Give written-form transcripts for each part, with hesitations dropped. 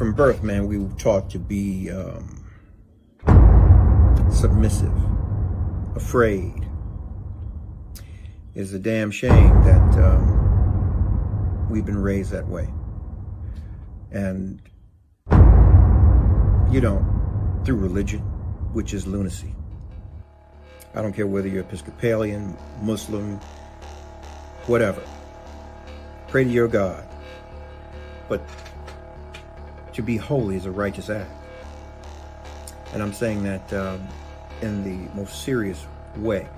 From birth, man, we were taught to be submissive, afraid. It's a damn shame that we've been raised that way. And you don't, through religion, which is lunacy. I don't care whether you're Episcopalian, Muslim, whatever. Pray to your God. But to be holy is a righteous act. And I'm saying that in the most serious way.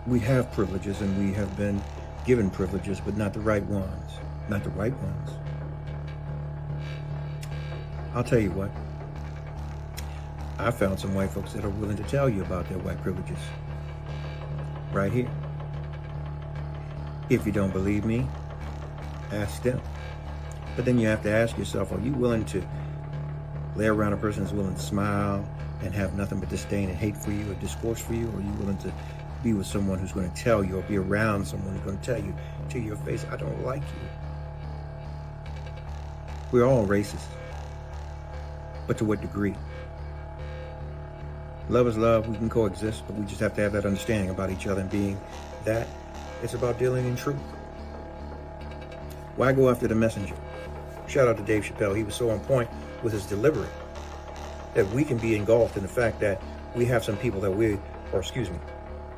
We have privileges and we have been given privileges, but not the right ones. Not the right ones. I'll tell you what. I found some white folks that are willing to tell you about their white privileges. Right here. If you don't believe me, ask them. But then you have to ask yourself, are you willing to lay around a person who's willing to smile and have nothing but disdain and hate for you or discourse for you? Or are you willing to be with someone who's going to tell you, or be around someone who's going to tell you to your face, I don't like you? We're all racist. But to what degree? Love is love. We can coexist, but we just have to have that understanding about each other, and being that it's about dealing in truth. Why go after the messenger? Shout out to Dave Chappelle. He was so on point with his delivery that we can be engulfed in the fact that we have some people that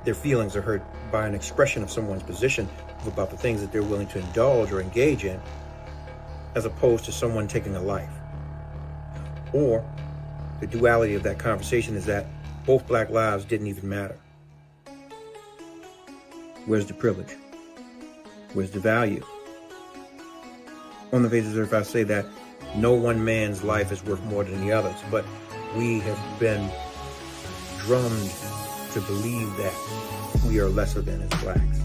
their feelings are hurt by an expression of someone's position about the things that they're willing to indulge or engage in, as opposed to someone taking a life. Or the duality of that conversation is that both black lives didn't even matter. Where's the privilege? Where's the value? On the face of the earth, I say that no one man's life is worth more than the other's, but we have been drummed to believe that we are lesser than as blacks.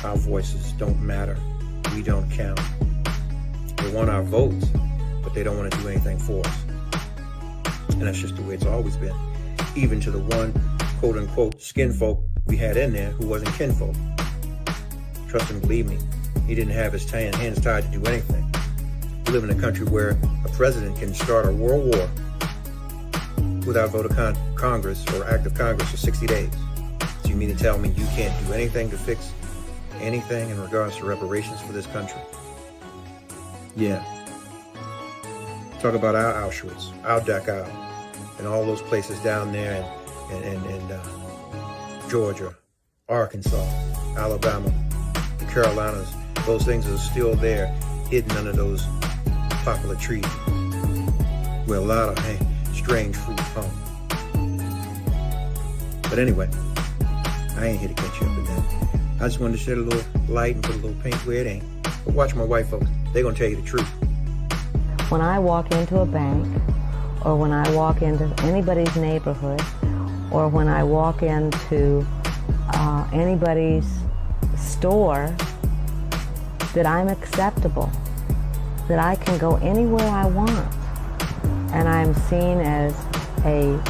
Our voices don't matter. We don't count. They want our votes, but they don't want to do anything for us. And that's just the way it's always been. Even to the one, quote unquote, skin folk we had in there who wasn't kinfolk. Trust and believe me, he didn't have his hands tied to do anything. We live in a country where a president can start a world war without vote of Congress or act of Congress for 60 days. So you mean to tell me you can't do anything to fix anything in regards to reparations for this country? Yeah. Talk about our Auschwitz, our Dachau, and all those places down there in Georgia, Arkansas, Alabama, the Carolinas. Those things are still there, hidden under those poplar trees, where a lot of strange fruit come. But anyway, I ain't here to catch you up in that. I just wanted to shed a little light and put a little paint where it ain't. But watch my white folks. They're going to tell you the truth. When I walk into a bank, or when I walk into anybody's neighborhood, or when I walk into anybody's store, that I'm acceptable, that I can go anywhere I want, and I'm seen as an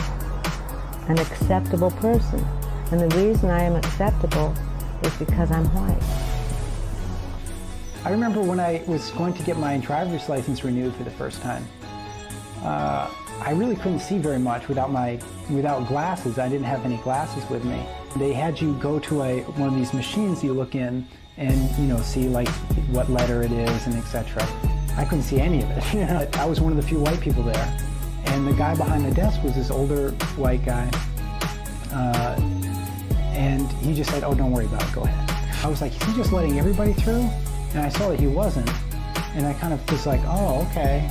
acceptable person. And the reason I am acceptable is because I'm white. I remember when I was going to get my driver's license renewed for the first time. I really couldn't see very much without glasses. I didn't have any glasses with me. They had you go to one of these machines you look in and see like what letter it is and etc. I couldn't see any of it. I was one of the few white people there, and the guy behind the desk was this older white guy, and he just said, "Oh, don't worry about it. Go ahead." I was like, "Is he just letting everybody through?" And I saw that he wasn't, and I kind of was like, "Oh, okay."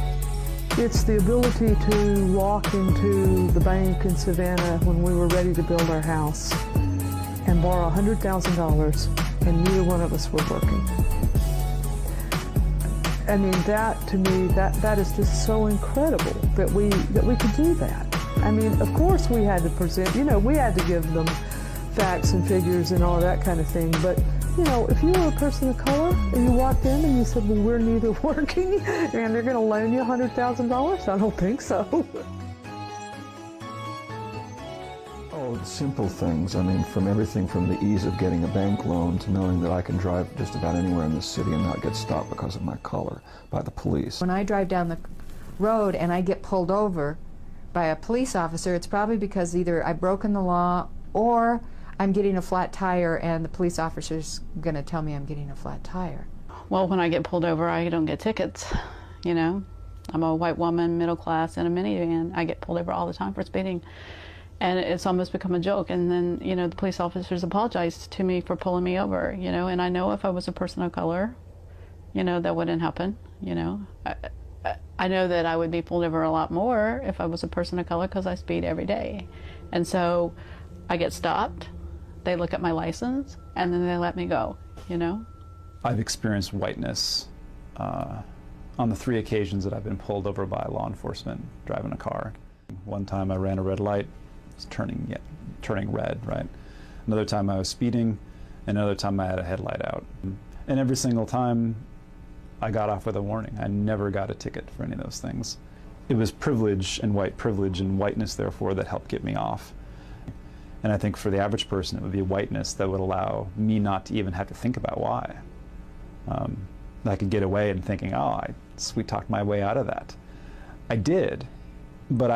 It's the ability to walk into the bank in Savannah when we were ready to build our house and borrow $100,000, and neither one of us were working. I mean, that to me, that is just so incredible that we could do that. I mean, of course we had to present, we had to give them facts and figures and all that kind of thing, but if you were a person of color and you walked in and you said, well, we're neither working and they're going to loan you $100,000, I don't think so. Oh, Simple things. I mean, from everything from the ease of getting a bank loan to knowing that I can drive just about anywhere in this city and not get stopped because of my color by the police. When I drive down the road and I get pulled over by a police officer, it's probably because either I've broken the law or I'm getting a flat tire and the police officer's going to tell me I'm getting a flat tire. Well, when I get pulled over, I don't get tickets, you know. I'm a white woman, middle class, in a minivan. I get pulled over all the time for speeding. And it's almost become a joke. And then, you know, the police officers apologized to me for pulling me over, you know. And I know if I was a person of color, you know, that wouldn't happen, you know. I know that I would be pulled over a lot more if I was a person of color because I speed every day. And so I get stopped, they look at my license, and then they let me go, you know. I've experienced whiteness on the 3 occasions that I've been pulled over by law enforcement driving a car. One time I ran a red light, it was turning red, right? Another time I was speeding, another time I had a headlight out. And every single time I got off with a warning. I never got a ticket for any of those things. It was privilege and whiteness, therefore, that helped get me off. And I think for the average person, it would be whiteness that would allow me not to even have to think about why. I could get away and thinking, oh, I sweet-talked my way out of that. I did, but I